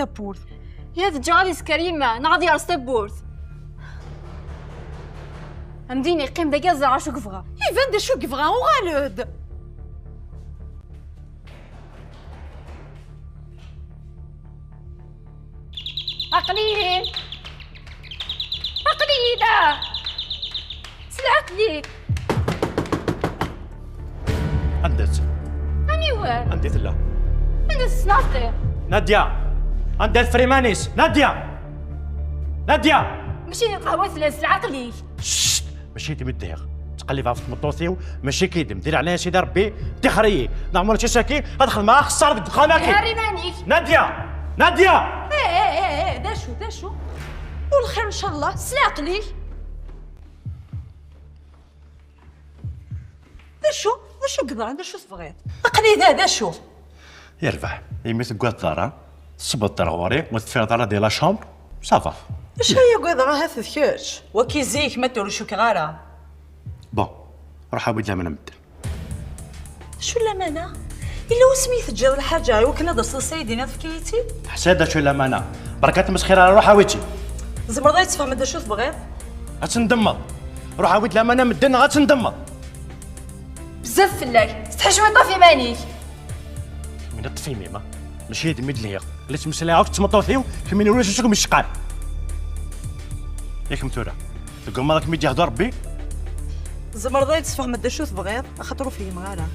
التابورت. يا تجاريس كريمة نعضي على ستبورت امديني قيم دقازة عاشو قفغة إيفان دا شو قفغا وغالد. عقليل عقليلة سلعقلي عندت أني وين عندي ثلا عند السناطي نادية عندها الفريمانيس. نادية ماشي قهوة ثلاث العقلي ششت ماشي تمدير تقلب في المطوسيو ماشي كيدم دير عليها سيدي ربي تخري نعمل شي ساكي ادخل معاه خسارة دخانك. يا ريماني نادية ايه دا شو والخير ان شاء الله. سلاقلي دا شو قضا دا شو تبغيت اقلي دا شو يربح يميت قوات دارا صبط الغوري وتفير دارا ديال لا شامبر صافا. اش هي قضا راه تذكرش وكي زيك ما تورشو كغارة. بون روح عاود لها من مدن. شو الامانه الا وسميت تجي الحاجه وكنا درس سيدنا في كيتي حسادة شو لمانا بركات مسخير على روحها وجهي زمر تفهم دا شو تبغيت غتندمر. روح عاود لها انا مدن غتندمر. بزاف فلاك تحشمي طافي مانيك من الطفي ميما ماشي هادي ميد ليا اللي تمسلي عاود تمطوثيو كمين ولا شكون الشقال ياك متورا تقول مالك ميدي يهضر ربي. زمر تفهم دا شو تبغيت خاطرو فيه مغاله.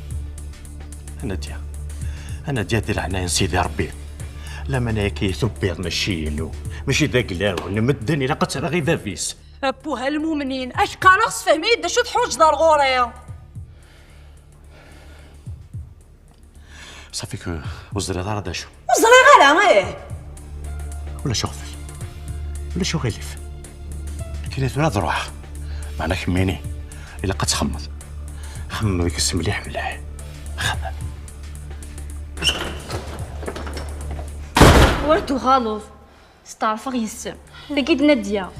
انا دير عنايا سيدي ربي لا مانا كيثبيض ماشي ذاك لا نمدن الى قتل غير ذافيس. ابوها المؤمنين اش كانوا خص فهمي دا شو تحوج دار غوريا. صافيك وزري دار داشو وزري غالا ايه ولا شغفل ولا شو غيلف كيريت ولا ضروح معنا كميني الا قد خمم ويكس مليح خمم ورتو غالوظ استعرف يسم لقيت نادية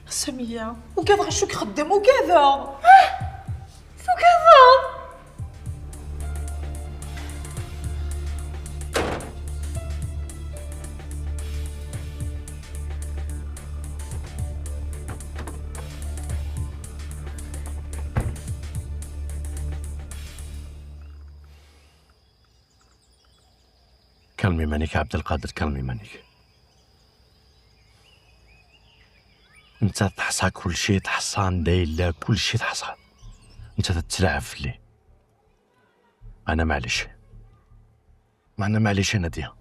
سمية وكذا شو يخدم وكذا شو كذا كلمي مانيك عبد القادر كلمي مانيك. انت تحصى كل شيء تحصان دايلا كل شيء تحصان انت تتلعب في لي. انا معليش انا نادية